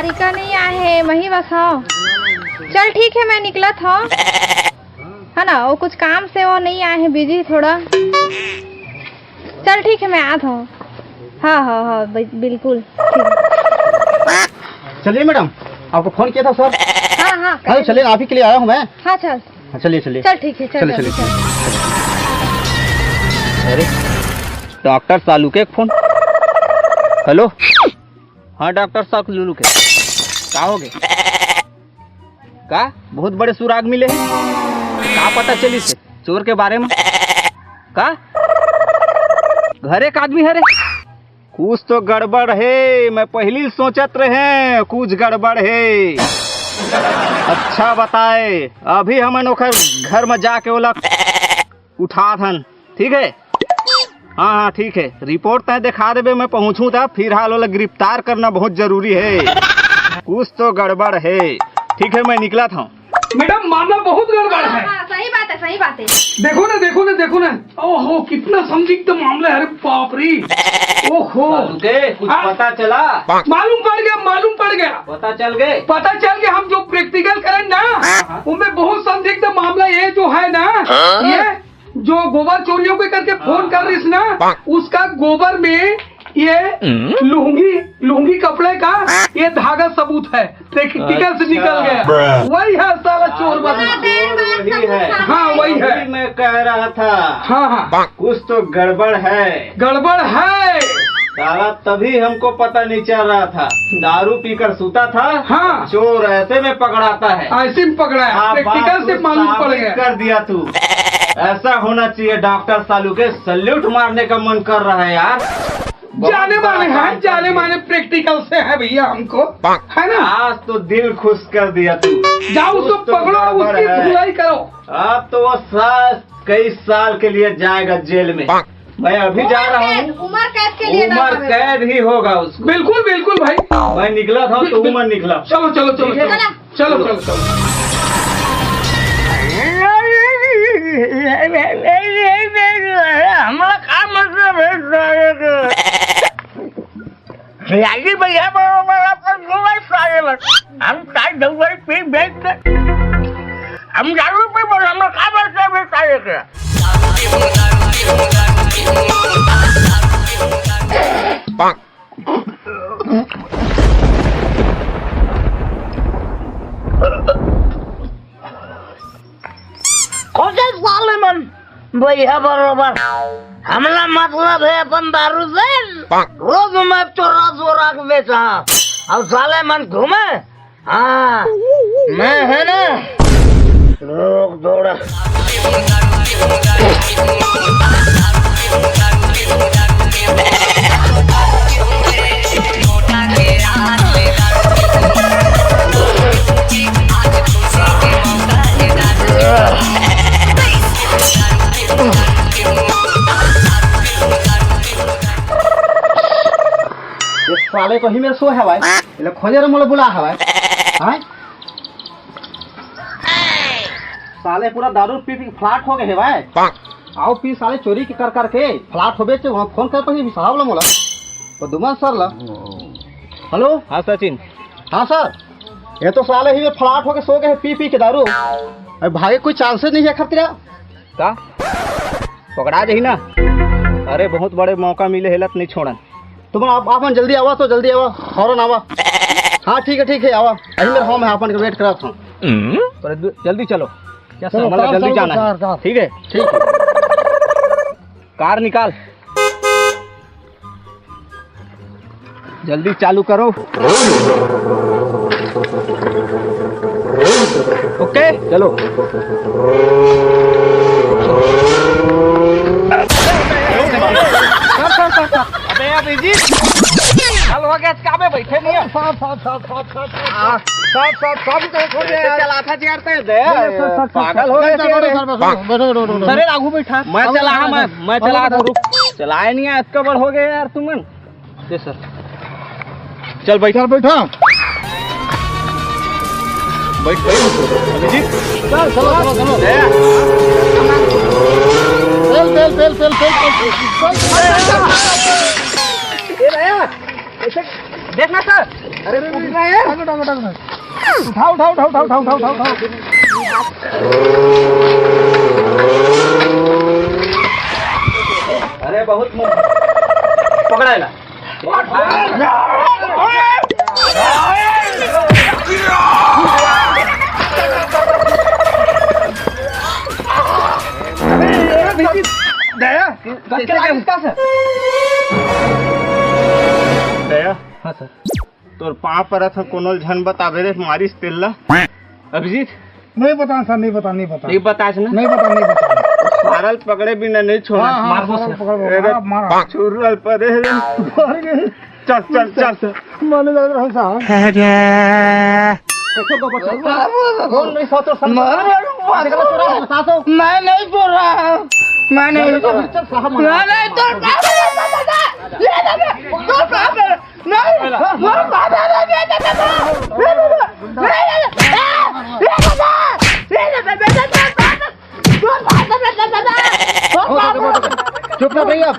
सारिका नहीं आए है, वही बस हो। चल ठीक है, मैं निकला था है ना, वो कुछ काम से वो नहीं आए हैं, बिजी थोड़ा। चल ठीक है, मैं आता हूँ। हाँ बिल्कुल ठीक। चलिए मैडम, आपको फोन किया था सर। हाँ अरे चलिए, आप ही के लिए आया हूँ मैं। हाँ चल चलिए चल ठीक है, चल चलिए। अरे डॉक्टर सालू के फोन। हेलो, हाँ डॉक्टर सालू के, क्या हो गए? का बहुत बड़े सुराग मिले हैं, क्या पता चली से चोर के बारे में? का घर एक आदमी है रे, कुछ तो गड़बड़ है। मैं पहली सोचत रहे कुछ गड़बड़ है। अच्छा बताए, अभी हम ओखर घर में जाके ओला उठा थन। ठीक है, हाँ ठीक है, रिपोर्ट तय दिखा देबे, मैं पहुँचूँ था। फिर हाल वाला गिरफ्तार करना बहुत जरूरी है, कुछ तो गड़बड़ है। ठीक है, मैं निकला था। मैडम मामला बहुत गड़बड़ है। हाँ, सही बात है। देखो ना। ओहो, कितना संदिग्ध मामला है। अरे बाप रे। ओहो, कुछ पता चला? मालूम पड़ गया। पता चल गया। हम जो प्रैक्टिकल करें ना, उनमें बहुत संदिग्ध मामला ये जो है ना, ये जो गोबर चोरियों के करके फोन कर रही ना, उसका गोबर में ये लुंगी कपड़े का ये धागा सबूत है, प्रैक्टिकल से निकल गया। वही है साला चोर बना। हाँ वही है, मैं कह रहा था। हाँ कुछ तो गड़बड़ है साला, तभी हमको पता नहीं चल रहा था। दारू पीकर सूता था। हाँ, चोर ऐसे में पकड़ाता है, ऐसे में पकड़ा है। प्रैक्टिकल से मालूम पड़ गया। कर दिया तू। ऐसा होना चाहिए। डॉक्टर सालू के सल्यूट मारने का मन कर रहा है यार। जाने माने प्रैक्टिकल से है भैया हमको, है ना। आज तो दिल खुश कर दिया तू। जाओ उसको पकड़ो, उसकी धुलाई करो। अब तो वो कई साल के लिए जाएगा जेल में। मैं अभी जा रहा हूँ। उम्र कैद के लिए, उम्र कैद ही होगा उसको। बिल्कुल भाई। मैं निकला था तो मैं निकला। चलो। हमारा क्या मतलब है? भैया हम चाय दवाई पी बेच हम दारू पे बोल, हमारा क्या मतलब है? भैया बरोबर हमला मतलब है अपन दारू से रोज मैं चोरा के बेचा। अब साले मन घूमे। हाँ मैं है ना लोग दौड़ा। साले को ही मेरे सो है भाई, खोजे रे मोले बुला है भाई। साले पूरा दारू पी फ्लैट हो गए है भाई। आओ पी साले चोरी के कर के फ्लैट हो बेचे। वहाँ फोन कर पड़ी साहब ला मोला तो दुमान सर ला। हेलो, हाँ सचिन। हाँ सर, ये तो साले ही फ्लैट हो के सो गए पी के दारू। अरे भाई कोई चांसेस नहीं है खतरा का पकड़ा जाही ना। अरे बहुत बड़े मौका मिले, हेलत नहीं छोड़न। तुम आप जल्दी आवा, तो जल्दी आवा, फौरन आवा। हाँ ठीक है आवा। अभी मेरे होम है, अपन के वेट करा था। जल्दी चलो, क्या जल्दी जाना है। ठीक है कार निकाल, जल्दी चालू करो। ओके चलो। अबे अभी जी चल हो गया, काबे बैठे नहीं है। चला था यार, पागल हो गए। सर आगू बैठा, मैं चला था। रुक, चलाया नहीं है, इसका बड़ हो गया यार तुमन। सर चल बैठा बैठ अभिजीत, चल चलो देखना सर। अरे टूट रहा है। उठाओ उठाओ उठाओ उठाओ उठाओ उठाओ उठाओ। अरे बहुत पकड़ा ला। दया दया हाँ सर तोर पाँव पर था कोनो झन बतावे रे मारिस तेल्ला अभिजीत नहीं बता सर, नहीं बता नहीं बता नहीं बतास ना नहीं बता नहीं बता। मारल पकड़े बिना नहीं छोड़ा मार दो सर, मार छुरल पर चल चल चल मारने लग रहा है साहब। मैं नहीं बोल रहा हूँ, मैं नहीं चुप ना भैया।